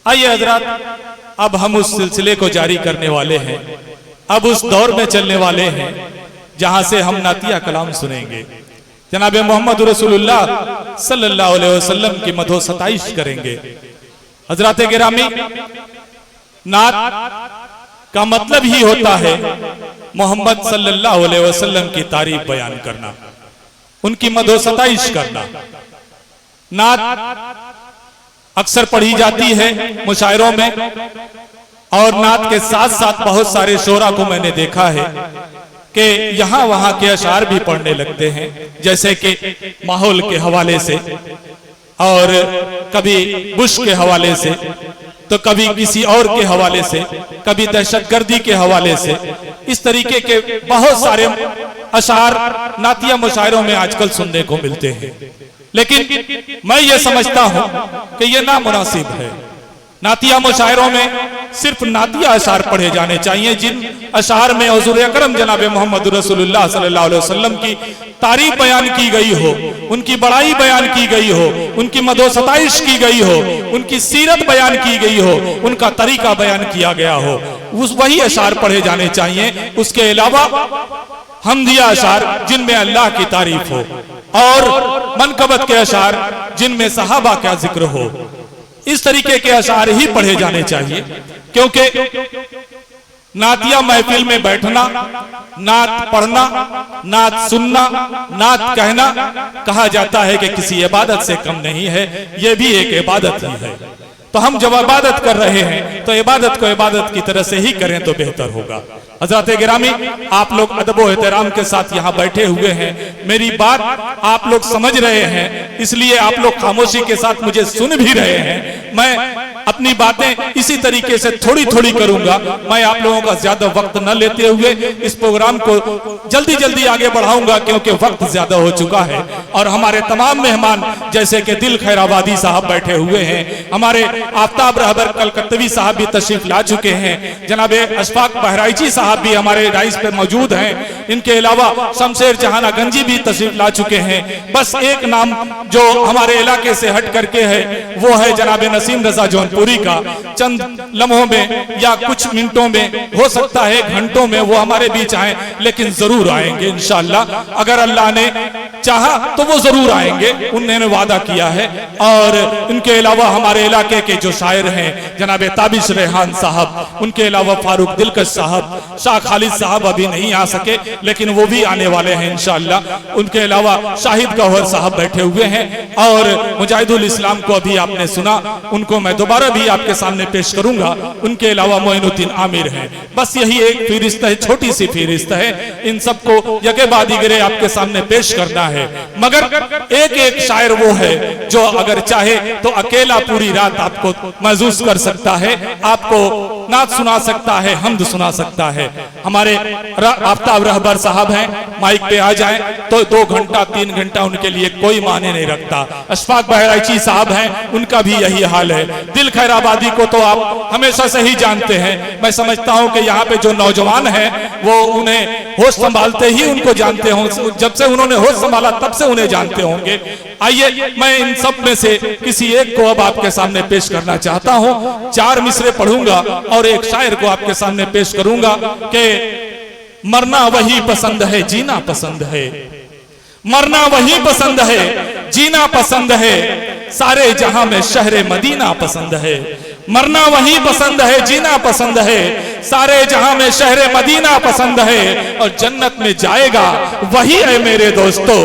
आइए हजरात, अब हम उस सिलसिले को जारी करने वाले हैं, अब उस दौर में चलने वाले हैं जहां से हम नातिया कलाम सुनेंगे। जनाब मोहम्मद रसूलुल्लाह सल्लल्लाहु अलैहि वसल्लम की मदहो सताइश करेंगे। हजरात गिरामी, नात का मतलब ही होता है मोहम्मद सल्लल्लाहु अलैहि वसल्लम की तारीफ बयान करना, उनकी मदहो सताइश करना। नात अक्सर पढ़ी जाती है मुशायरों में, और नात के साथ साथ बहुत सारे शोरा को मैंने देखा है कि यहाँ वहाँ के अशार भी पढ़ने लगते हैं, जैसे कि माहौल के हवाले से, और कभी बुश के हवाले से, तो कभी किसी और के हवाले से, कभी दहशतगर्दी के हवाले से। इस तरीके के बहुत सारे अशार नातिया मुशायरों में आजकल सुनने को मिलते हैं, लेकिन मैं ये समझता हूं कि ये नामुनासिब है। नातिया मुशायरों में सिर्फ नातिया अशार पढ़े जाने चाहिए, जिन अशार में हुजूर अकरम जनाब मोहम्मद रसूलुल्लाह सल्लल्लाहु अलैहि वसल्लम की तारीफ बयान की गई हो, उनकी बड़ाई बयान की गई हो, उनकी मदहो सताइश की गई हो, उनकी सीरत बयान की गई हो, उनका तरीका बयान किया गया हो, वही अशार पढ़े जाने चाहिए। उसके अलावा हमदिया अशार जिनमें अल्लाह की तारीफ हो, और मनकबत के अशार जिनमें सहाबा का जिक्र हो, इस तरीके के अशार ही पढ़े जाने चाहिए। क्योंकि नातिया महफिल में बैठना, नात पढ़ना, नात सुनना, नात कहना कहा जाता है कि किसी इबादत से कम नहीं है, यह भी एक इबादत ही है। तो हम जब इबादत कर रहे हैं तो इबादत को इबादत की तरह से ही करें तो बेहतर होगा। हज़रत गिरामी, आप लोग अदब व एहतराम के साथ यहाँ बैठे हुए हैं, मेरी बात आप लोग समझ रहे हैं, इसलिए आप लोग खामोशी के साथ मुझे सुन भी रहे हैं। मैं अपनी बातें इसी तरीके से थोड़ी थोड़ी करूंगा। मैं आप लोगों का ज्यादा वक्त न लेते हुए इस प्रोग्राम को जल्दी जल्दी आगे बढ़ाऊंगा, क्योंकि वक्त ज्यादा हो चुका है। और हमारे तमाम मेहमान जैसे कि दिल खैराबादी साहब बैठे हुए हैं, हमारे आफ्ताब रहबर कलकत्तवी साहब भी तशरीफ ला चुके हैं, जनाब अशफाक बहराइची साहब भी हमारे राइस पे मौजूद हैं, इनके अलावा शमशेर जहाना गंजी भी तशरीफ ला चुके हैं। बस एक नाम जो हमारे इलाके से हट करके है वो है जनाब नसीम रजा जौनपुरी का। चंद लम्हों में या कुछ मिनटों में, हो सकता है घंटों में, वो हमारे बीच आए, लेकिन जरूर आएंगे इंशाअल्लाह। अगर अल्लाह ने चाहा तो वो जरूर आएंगे, उन्होंने वादा किया है। और उनके अलावा हमारे इलाके के जो शायर हैं जनाब ताबिश रेहान साहब, उनके अलावा फारूक दिलकश साहब, शाह खालिद साहब अभी नहीं आ सके, लेकिन वो भी आने वाले हैं इंशाअल्लाह। उनके अलावा शाहिद गौहर साहब बैठे हुए हैं, और मुजाहिदुल इस्लाम को अभी आपने सुना, उनको मैं दोबारा भी आपके सामने पेश करूंगा। उनके अलावा मोइनुद्दीन आमिर हैं। बस यही एक फहरिस्त है, छोटी सी फहरिस्त है, इन सबको यके बाद दिगरे आपके सामने पेश करना है। मगर एक एक शायर वो है जो अगर चाहे तो अकेला पूरी रात आपको महसूस कर सकता है, आपको नात सुना सकता है, हमद सुना सकता है। हमारे आफ्ताब रहबर साहब हैं, माइक पे आ जाएं तो 2 घंटा 3 घंटा उनके लिए कोई माने नहीं रखता। अशफाक बहराइची साहब हैं, उनका भी यही हाल है। दिल खैराबादी को तो आप हमेशा से ही जानते हैं। मैं समझता हूं कि यहाँ पे जो नौजवान हैं वो उन्हें होश संभालते ही उनको जानते हों, जब से उन्होंने होश संभाला तब से उन्हें जानते होंगे। आइए मैं इन सब में से किसी एक को अब आपके सामने पेश करना चाहता हूं। 4 मिसरे पढ़ूंगा और एक शायर को आपके सामने पेश करूंगा कि मरना वही पसंद है, जीना पसंद है। मरना वही पसंद है, जीना पसंद है, सारे जहां में शहरे मदीना पसंद है। मरना वही पसंद है, जीना पसंद है, सारे जहां में शहरे मदीना पसंद है। और जन्नत में जाएगा वही है मेरे दोस्तों,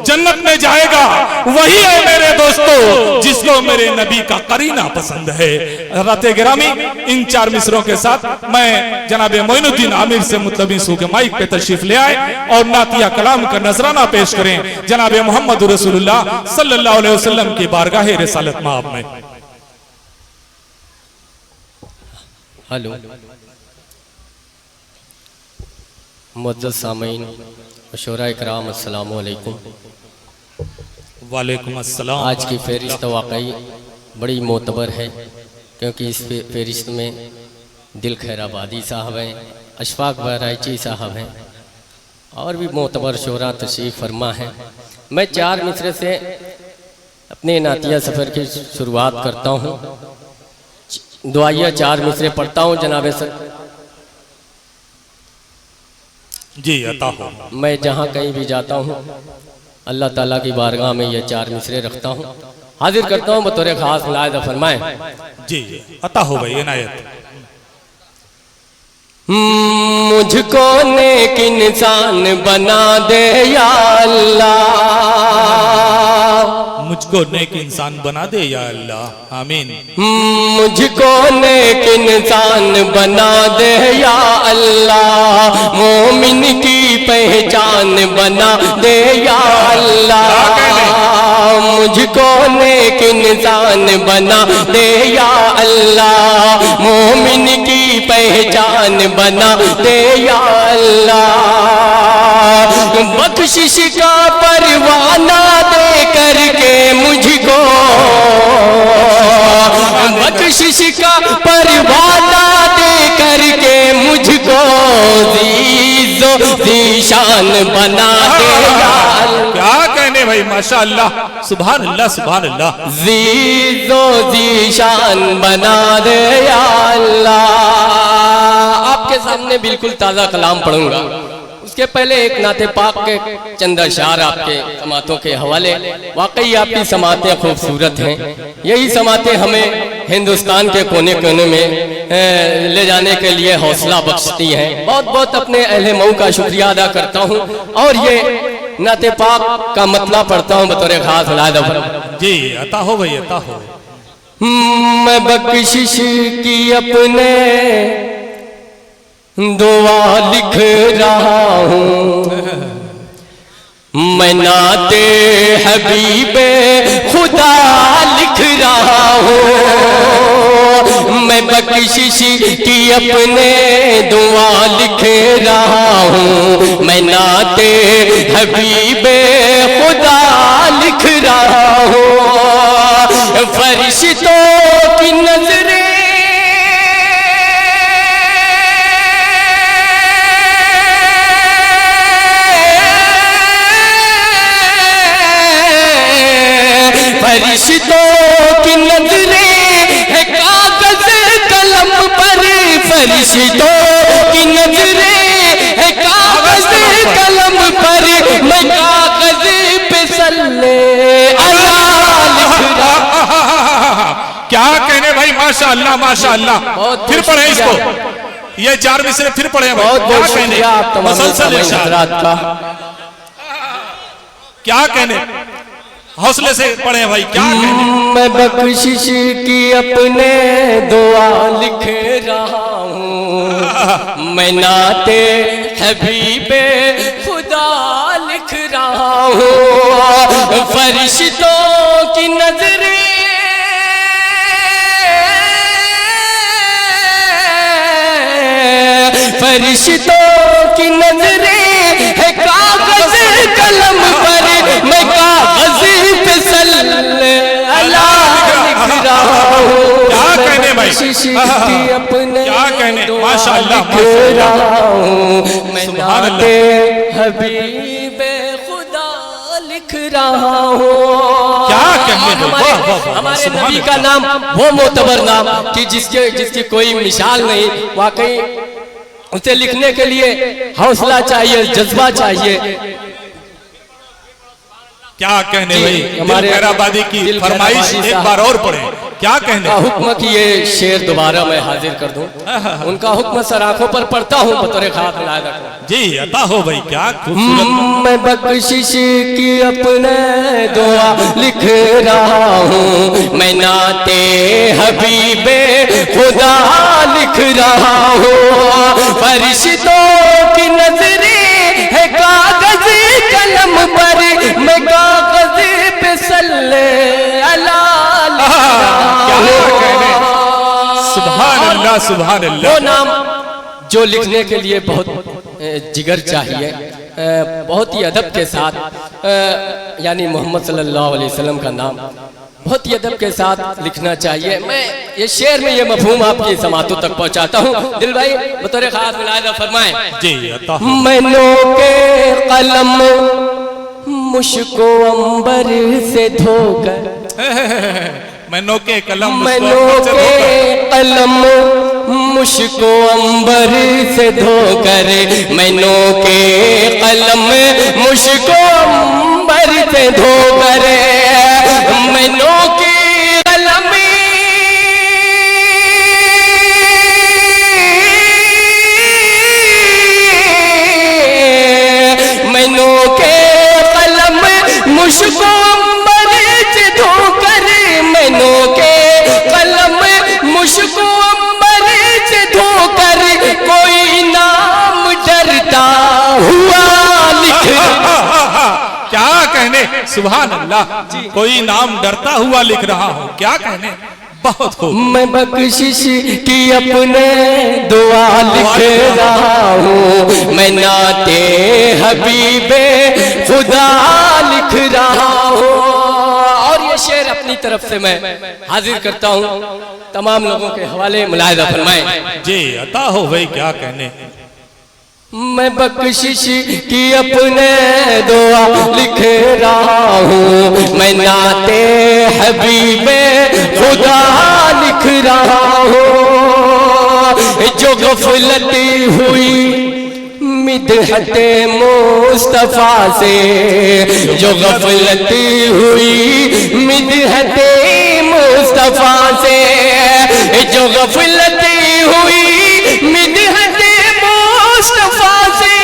जन्नत में जाएगा वही है मेरे दोस्तों, जिसको मेरे नबी का करीना पसंद है। हज़रत गिरामी, इन 4 मिसरों के साथ मैं जनाब मोइनुद्दीन आमिर से मुतलबिस हूं कि माइक पे तशरीफ ले आए और नातिया कलाम का नजराना पेश करें जनाब मोहम्मद रसूलुल्लाह सल्लल्लाहु अलैहि वसल्लम की बारगाह रिसालत माब में। हेलो मुअज़्ज़ज़ सामीन शोरा इकराम, अस्सलाम वालेकुम। वालेकुम अस्सलाम। आज की फहरिस्त वाकई बड़ी मोतबर है, क्योंकि इस फहरिस्त में दिल खैराबादी साहब हैं, अशफाक बहराइची साहब हैं, और भी मोतबर शोरा तशरीफ़ फरमा है। मैं 4 मिसरे से अपने नातिया सफ़र की शुरुआत करता हूँ। दुआइया 4 मिसरे पढ़ता हूँ जनाब सर। जी अता हो। मैं जहाँ कहीं भी जाता हूँ अल्लाह ताला की बारगाह में ये 4 मिसरे रखता हूँ, हाजिर करता हूँ बतौर खास मुलाहिजा फरमाएं। जी अता हो भाई इनायत। मुझको नेक इंसान बना दे या अल्लाह, मुझको नेक इंसान बना दे या अल्लाह, आमीन। मुझको नेक इंसान बना दे या अल्लाह, मोमिन की पहचान बना दे या अल्लाह, मुझको नेक इंसान बना दे या अल्लाह, मोमिन की पहचान बना दे या अल्लाह, बख्शिश का परवाना दे करके मुझको, बख्शिश का परवाना दे करके मुझको जीजो जीशान बना दे या अल्लाह। क्या कहने भाई, माशाअल्लाह, सुभान अल्लाह सुभान अल्लाह। जीजो जीशान बना दे या अल्लाह। आपके सामने बिल्कुल ताज़ा कलाम पढ़ूंगा, उसके पहले एक नाते पाक के चंद अशार आपके समातों के हवाले। वाकई आपकी समातें खूबसूरत हैं, यही समातें हमें हिंदुस्तान के कोने कोने में ले जाने के लिए हौसला बख्शती हैं। बहुत बहुत अपने अहले मऊ का शुक्रिया अदा करता हूँ और ये नाते पाक का मतला पढ़ता हूँ बतौर खास मुलाहिजा। जी अता हो भाई अता हो। मैं बख्शिश की अपने दुआ लिख रहा हूँ, मैं नाते हबीबे खुदा लिख रहा हूँ, मैं बख्शिश की अपने दुआ लिख रहा हूँ, मैं नाते हबीबे खुदा लिख रहा हूँ, फरिश्तों की नजरें फरिश्तों की नजरें है कागज कलम पर, फरिश्तों की नजरें है कागज कलम पर, मैं कागज पे सल्ले अला लिख रहा। क्या कहने भाई, माशाअल्लाह माशाअल्लाह। फिर पढ़े इसको, ये 4 मिसरे फिर पढ़े भाई। बहुत बहुत शुक्रिया आप तमाम हज़रात का। क्या कहने, हौसले से पढ़े भाई, क्या कहने। मैं बख्शिश की अपने दुआ लिख रहा हूँ, मैं नाते हबीबे खुदा लिख रहा हूँ, फरिश्तों की नजरें फरिश्तों की नजरें है कागज कलम पर, मैं कागज पे सल्ले अला लिख रहा हूँ। क्या कहने भाई, अपने क्या कहने, माशाअल्लाह लिख रहा हूँ, मैं नाते हबीबे खुदा लिख रहा हूँ। क्या कहने, हमारे नबी का नाम वो मोतबर नाम कि जिसकी कोई मिसाल नहीं। वाकई उसे लिखने के लिए हौसला चाहिए, जज्बा चाहिए। क्या कहने भाई, हमारे खैराबादी की फरमाइश एक बार और पढ़े। क्या कहने, हुक्म की ये शेर दोबारा मैं हाजिर कर दूं। उनका हुक्म सर आंखों पर पढ़ता हूँ बतौर खास मुलाहिजा। जी अता हो भाई, क्या खूबसूरत। मैं बख्शिश की अपने दुआ लिख रहा हूँ, मैं नाते हबीबे खुदा लिख रहा हूँ, फरिश्तों की नजरें है कागज कलम पर, मैं कागज पे सल्ले अला लिख रहा हूँ। सुभान अल्लाह सुभान अल्लाह। वो नाम जो लिखने के लिए बहुत जिगर चाहिए, बहुत ही अदब के साथ, यानी मोहम्मद सल्लल्लाहु अलैहि वसल्लम का नाम बहुत ही अदब के साथ लिखना चाहिए। मैं ये शेर में ये मफहूम आपकी समातों तक पहुंचाता हूँ। दिल भाई बतौर खास मुलाहिजा फरमाएं। जी अता हो। मैनों के कलम मुझको अंबर से धोकर, मैनों के कलम मैनों के कलम मुझको अंबर से धोकर, मैनों के कलम मुझको अंबर से धोकर, मैनों के कलम मैनों के कलम मुझको अंबर से धोकर, मैनों के कलम मुझको अंबर से धोकर, कोई नाम डरता हुआ लिख। क्या कहने, सुभान अल्लाह, कोई नाम डरता हुआ लिख रहा हूँ, क्या कहने, बहुत खूब। मैं बख्शिश की अपने दुआ लिख रहा हूँ, मैं नाते हबीबे खुदा लिख रहा हूँ। और ये शेर अपनी तरफ से मैं हाजिर करता हूँ, तमाम लोगों के हवाले मुलाहिजा फरमाएं। जी अता हो भाई, क्या कहने। मैं बख्शिश की अपने दुआ लिख रहा हूँ, मैं नाते हबीबे खुदा लिख रहा हूँ। जो गफलत हुई मिदहते मुस्तफा से, जो गफलत हुई मिदहते मुस्तफा से, जो गफलत हुई मिदहते मुस्तफा से,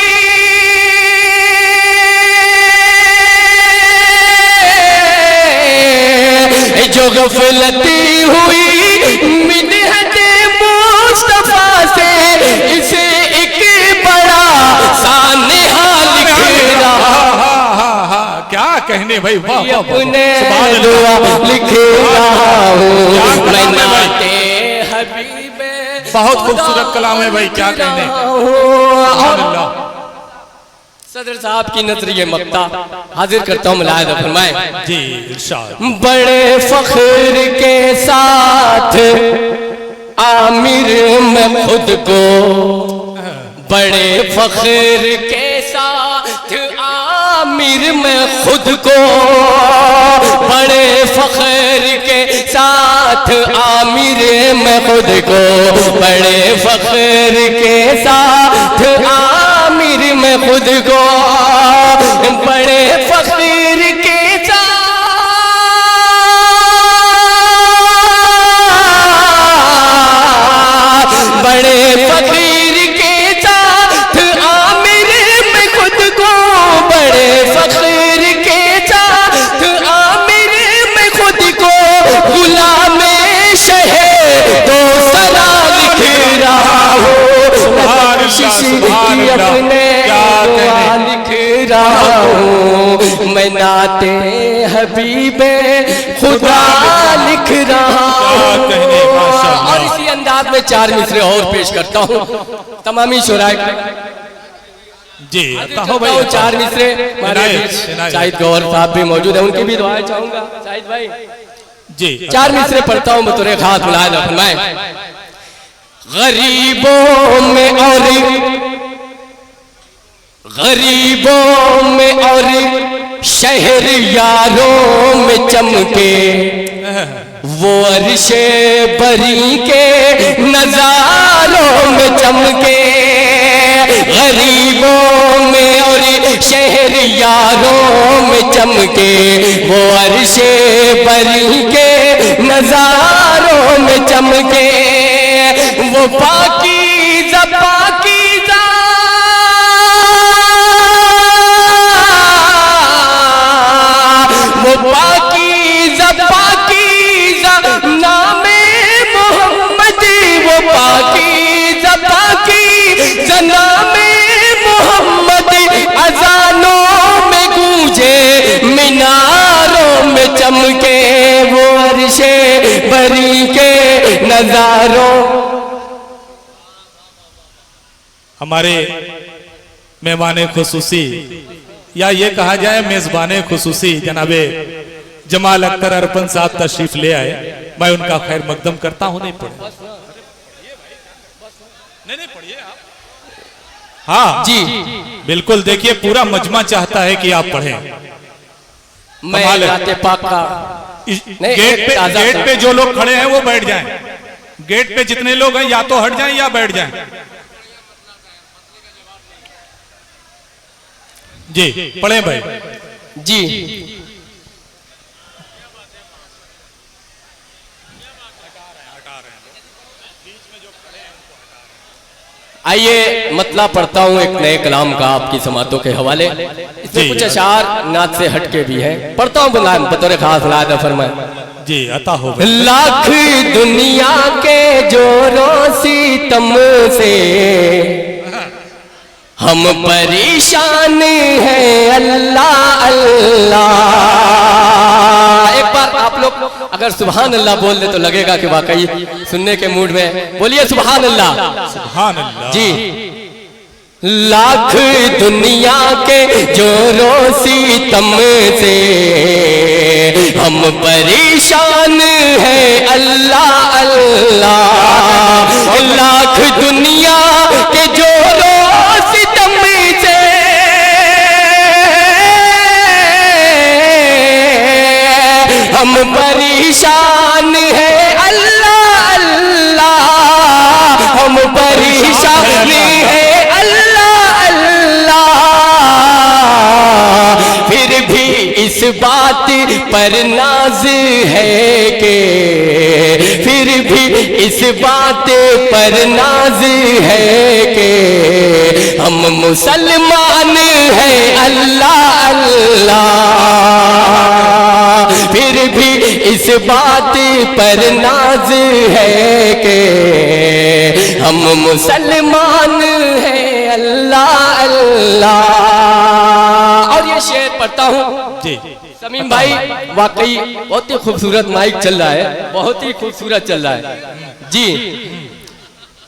जो गफलत हुई मिदहते मुस्तफा से, इसे एक बड़ा सानेहा लिख रहा। क्या कहने भाई, वाह अपने दुआ लिख रहा हूँ, मैं नाते हबीबे। बहुत खूबसूरत कलाम है भाई, क्या कहने। सदर साहब की नजरिए मक्ता हाजिर करता हूँ, मुलाहिजा फरमाएं। जी इरशाद। बड़े फख्र के साथ आमिर में खुद को, बड़े फख्र के साथ आमिर में खुद को, बड़े फख्र के साथ आमिर में खुद को, बड़े फख्र के साथ आमिर में खुद को, बड़े फख्र के साथ, बड़े फकीर के साथ आमिर में खुद को, बड़े फकीर के साथ आमिर में खुद को, गुलाम शहे तो सरा लिख रहा हूँ, अपने लिख रहा हूँ, मैं नाते हबीबे खुदा लिख रहा हूँ। और इसी अंदाज में चार मिसरे और पेश करता हूँ, तमामी शुराए जी अता हो भाई। चार मिसरे शाहिद गौहर साहब भी मौजूद है, उनकी भी दुआएं चाहूंगा शाहिद भाई जी। चार मिसरे पढ़ता हूँ बतौर खास, मुलाहिजा फरमाएं। गरीबों में और गरीबों में और शहर यारों में चमके, वो अर्शे बरी के नजारों में चमके, गरीबों में और शहर यारों में चमके, वो अर्शे बरी के नजारों में चमके, वो पाकीज़ा पाकीज़ा वो पाकीज़ा पाकीज़ा नामे मोहम्मद, वो पाकीज़ा पाकीज़ा नामे मोहम्मद, अज़ानों में गूंजे मीनारों में चमके, वो अर्शे बरी के नजारों। हमारे मेहमान खुसूसी या ये कहा जाए मेजबान खुसूसी जनाबे जमाल अख्तर अरपन साहब तशरीफ ले आए, मैं उनका खैर मकदम करता हूं। नहीं पढ़े, नहीं पढ़िए आप। हाँ जी बिल्कुल, देखिए पूरा मजमा चाहता है कि आप पढ़ें। मैं पाक का गेट पे जो लोग खड़े हैं वो बैठ जाएं। गेट पे जितने लोग हैं या तो हट जाएं या बैठ जाएं। जी पढ़े भाई। जी आइए मतलब पढ़ता हूँ एक नए कलाम का आपकी समातों के हवाले। इसमें कुछ अशार नात से हटके भी हैं, पढ़ता हूँ बुलान बतौर खास लादा फरमाए। जी अता हो। लाख दुनिया के जोरों सितम से हम परेशान हैं अल्लाह अल्लाह। एक बार आप लोग अगर सुभान अल्लाह बोल दे तो लगेगा कि वाकई सुनने के मूड में। बोलिए सुभान अल्लाह। सुभान अल्लाह। जी लाख दुनिया के जोरों सितम से हम परेशान हैं अल्लाह अल्लाह। लाख दुनिया के जोरों सितम से हम परेशान हैं अल्लाह अल्लाह। हम परेशान हैं इस बात पर नाज है कि फिर भी इस बात पर नाज है कि हम मुसलमान हैं अल्लाह अल्लाह। फिर भी इस बात पर नाज है कि हम मुसलमान हैं अल्लाह अल्लाह। और ये शेर पढ़ता हूँ जी। समीम भाई, वाकई बहुत ही खूबसूरत माइक चल रहा है, बहुत ही खूबसूरत चल रहा है जी।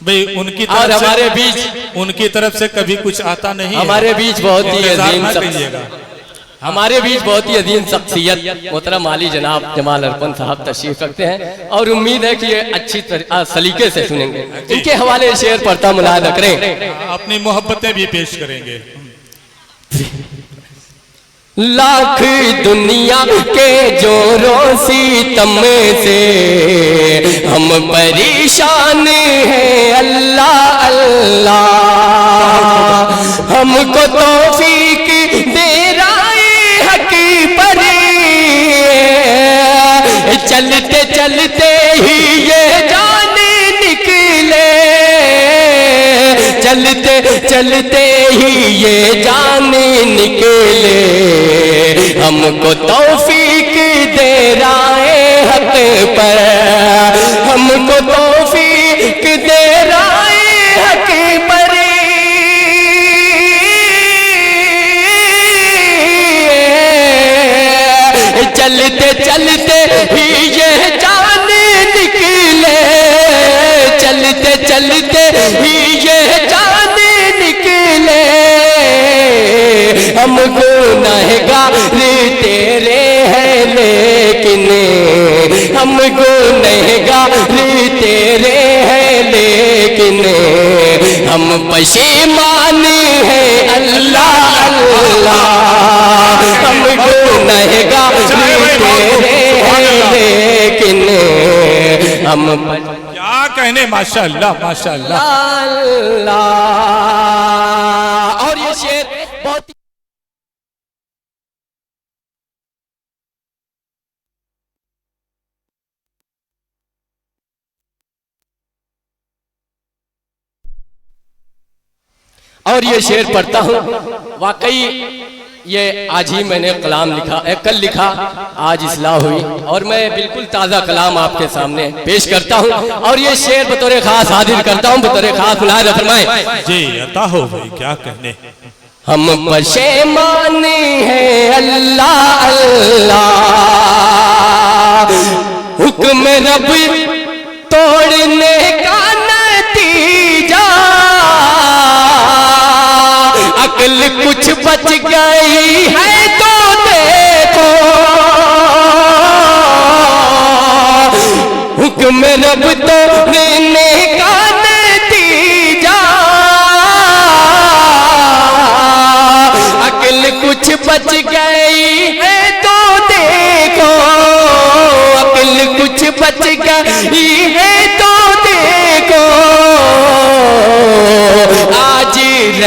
भाई उनकी और तरफ हमारे से, बीच उनकी तरफ से कभी कुछ आता नहीं हमारे है। बीच बहुत ही इंतजार अजीम ना शख्स- कीजिएगा। हमारे बीच बहुत ही अजीम शख्सियत मोहतरम आली जनाब जमाल अरपन साहब तशरीफ रखते हैं और उम्मीद है कि ये अच्छी सलीके से सुनेंगे। इनके हवाले शेर पढ़ता मुलाहिजा करें। अपनी मोहब्बतें भी पेश करेंगे। लाख दुनिया के जोरों सितम से हम परेशान हैं अल्लाह अल्लाह। हमको तौफीक दे राए हक पर चलते चलते ही ये जाने निकले। चलते चलते ही ये जाने निकले। हमको तौफीक दे राए हक पर। हमको तौफीक दे राए हक पर। चलते चलते ही ये जाने निकले। चलते चलते ही ये जाने निकले। हम गुनहगार तेरे हैं लेकिन हम गुनहगार तेरे हैं लेकिन हम पशेमान हैं अल्लाह अल्लाह। हम गुनहगार तेरे हैं लेकिन हम क्या कहने, माशाअल्लाह माशाअल्लाह। अल्लाह। और ये शेर बहुत और ये शेर पढ़ता हूँ। वाकई ये आज ही मैंने कलाम लिखा, कल लिखा, आज इस्लाह हुई और मैं बिल्कुल ताज़ा कलाम आपके सामने पेश करता हूँ। और ये शेर बतौर खास हाजिर करता हूँ, बतौर खास मुलाहिजा फरमाएं। जी अता हो भाई, क्या कहने। हम पशेमान हैं अल्लाह अल्लाह। हुक्म रब तोड़ने का नतीजा। अक्ल कुछ बच गई है तो देखो। हुक्म रब तोड़ने का नतीजा। अक्ल कुछ बच गई है तो देखो। अक्ल कुछ बच गई है तो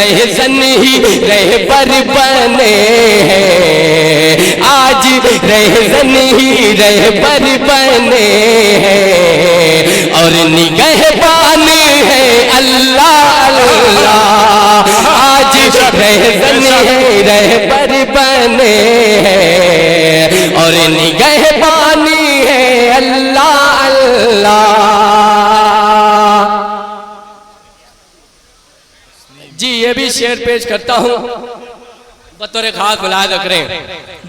रहज़न ही रहबर बने हैं, आज रहज़न ही रहबर बने हैं, और निगहबान है अल्लाह अल्लाह, आज रहज़न है रहबर बने हैं, और निगहबान है अल्लाह अल्लाह। जी ये भी शेर पेश करता हूँ बतौर खास बुलाए करें।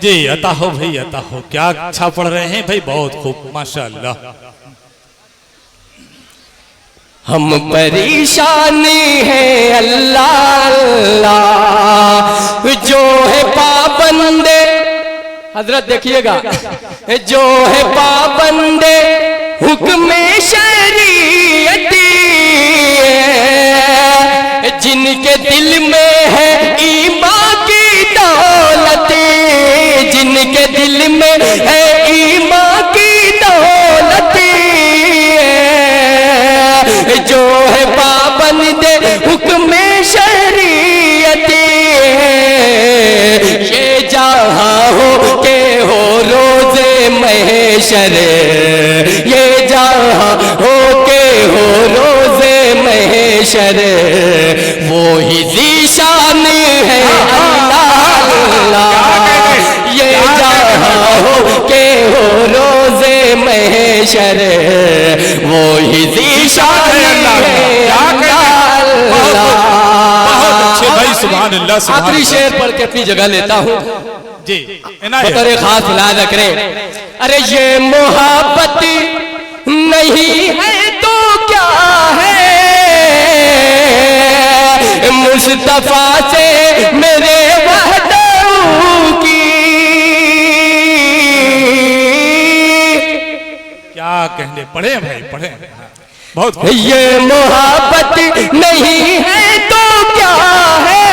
जी अता हो भाई, अता हो। क्या अच्छा पढ़ रहे हैं भाई, बहुत खूब माशाअल्लाह। हम परेशान हैं अल्लाह अल्लाह, जो है पाबंदे, हजरत देखिएगा, जो है पाबंदे हुक्म शरीयत, जिनके दिल में है ईमान की दौलत, जिनके दिल में है ईमान की दौलत, जो है पाबंदे हुक्म शरीयत, ये जहाँ हो के हो रोज़े महशर, ये जहाँ हो के हो रोज़े महशर, वो ही ज़ीशान है अल्लाह अल्लाह, ये जहाँ हो के हो रोज़े महशर, वो ही ज़ीशान है अल्लाह अल्लाह। भाई सुभान अल्लाह, सुभान आखिरी शेर पढ़ के अपनी जगह लेता हूँ जी, बतौर खास याद करें। अरे ये मोहब्बत नहीं है तो क्या है, मुस्तफा से मेरे वहदहू की, क्या कहने पढ़े भाई, पढ़े बहुत खूब। ये मोहब्बत नहीं है तो क्या है,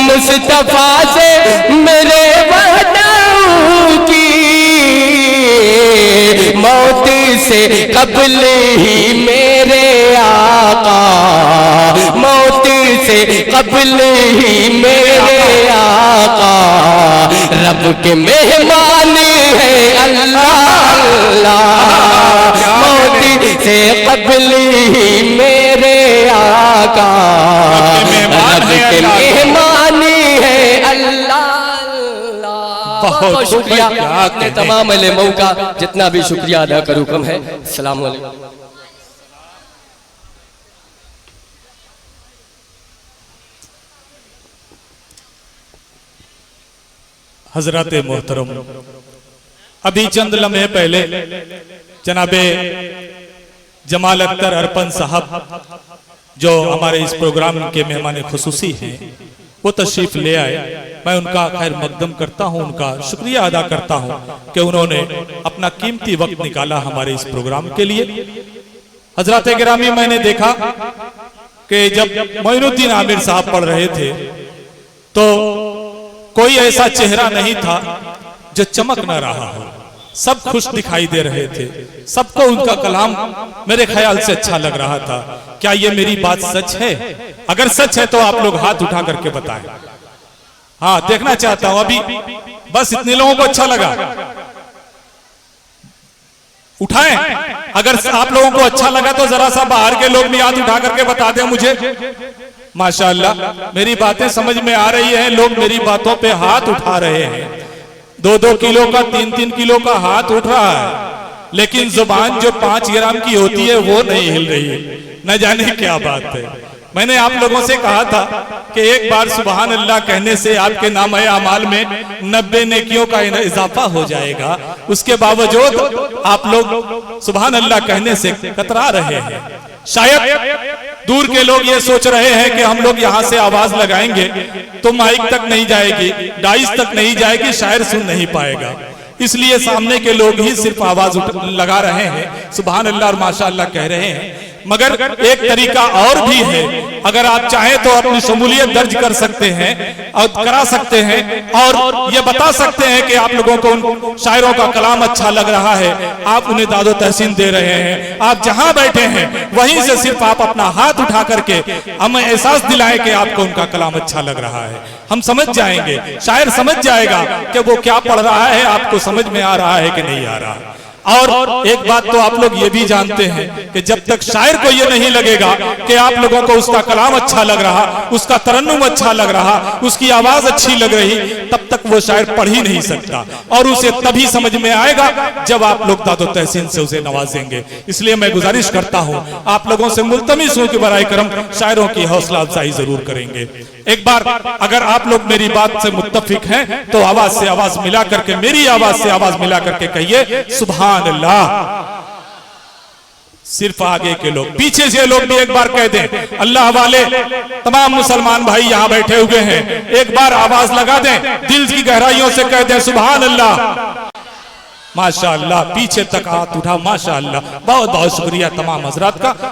मुस्तफा से मेरे वहदहू की, मौत से कब्ल ही मेरे आका, मौत से कब्ल ही मेरे आका, रब के मेहमान है अल्लाह अल्लाह, मौत से कब्ल ही मेरे आका, रब के मेहमान है अल्लाह अल्लाह। बहुत शुक्रिया, आपने तमाम उलेमाओं का जितना भी शुक्रिया अदा करूँ कम है। अस्सलाम वालेकुम। हजरत मोहतरम, अभी चंद लम्हे पहले जनाबे जमाल अख्तर अरपन साहब जो हमारे इस प्रोग्राम के मेहमान खुसूसी हैं, वो तशरीफ ले आए। मैं उनका खैर मकदम करता हूं, उनका शुक्रिया अदा करता हूं कि उन्होंने अपना कीमती वक्त निकाला हमारे इस प्रोग्राम के लिए। हजरत गिरामी, मैंने देखा कि जब मोइनुद्दीन आमिर साहब पढ़ रहे थे तो कोई ऐसा चेहरा नहीं था जो चमक न रहा हो, सब खुश दिखाई दे रहे थे, सबको उनका कलाम मेरे ख्याल से अच्छा लग रहा था। क्या ये मेरी बात सच है? अगर सच है तो आप लोग हाथ उठा करके बताएं। हाँ, देखना चाहता हूं। अभी बस इतने लोगों को अच्छा लगा, उठाएं। अगर आप लोगों को अच्छा लगा तो जरा सा बाहर के लोग भी हाथ उठा करके बता दें मुझे। माशाअल्लाह, मेरी बातें समझ में आ रही हैं, लोग मेरी बातों पे हाथ उठा रहे हैं। 2-2 किलो का, 3-3 किलो का हाथ उठ रहा है, लेकिन जुबान जो 5 ग्राम की होती है वो नहीं हिल रही है। न जाने क्या बात है। मैंने आप लोगों से कहा था कि एक बार सुबहान अल्लाह कहने से आपके नाम-ए अमाल में 90 नेकियों का इजाफा हो जाएगा। उसके बावजूद आप लोग सुबहान अल्लाह कहने से कतरा रहे हैं। शायद दूर के लोग ये सोच रहे हैं कि हम लोग यहाँ से आवाज लगाएंगे तो माइक तक नहीं जाएगी, डाइस तक नहीं जाएगी, शायर सुन नहीं पाएगा। इसलिए सामने के लोग ही सिर्फ आवाज लगा रहे हैं, सुबहान अल्लाह और माशाअल्लाह कह रहे हैं। मगर एक तरीका और भी है, अगर आप चाहें तो अपनी शमूलियत दर्ज कर सकते हैं और करा सकते हैं और ये बता सकते हैं कि आप लोगों को उन शायरों का कलाम अच्छा लग रहा है, आप उन्हें दादो तहसीन दे रहे हैं। आप जहां बैठे हैं वहीं से सिर्फ आप अपना हाथ उठा करके हमें एहसास दिलाएं कि आपको उनका कलाम अच्छा लग रहा है, हम समझ जाएंगे, शायर समझ जाएगा कि वो क्या पढ़ रहा है, आपको समझ में आ रहा है कि नहीं आ रहा। और एक बात तो आप लोग ये भी जानते हैं कि जब तक शायर को ये नहीं लगेगा कि आप लोगों को उसका कलाम अच्छा लग रहा, उसका तरन्नुम अच्छा लग रहा, उसकी आवाज अच्छी लग रही, तब तक वो शायर पढ़ ही नहीं सकता। और उसे तभी समझ में आएगा जब आप लोग दादो तहसीन से उसे नवाजेंगे। इसलिए मैं गुजारिश करता हूं, आप लोगों से मुल्तमिस हूं कि बराए करम शायरों की हौसला अफजाई जरूर करेंगे। एक बार अगर आप लोग मेरी बात से मुत्तफिक हैं तो आवाज से आवाज मिला करके, मेरी आवाज से आवाज मिला करके कहिए सुभान अल्लाह। सिर्फ आगे के लोग, पीछे से लोग भी एक बार कह दें। अल्लाह वाले तमाम मुसलमान भाई यहां बैठे हुए हैं, एक बार आवाज लगा दें, दिल की गहराइयों से कह दें सुभान अल्लाह। माशाअल्लाह, पीछे तक हाथ उठा, माशाअल्लाह, बहुत बहुत शुक्रिया तमाम हजरात का।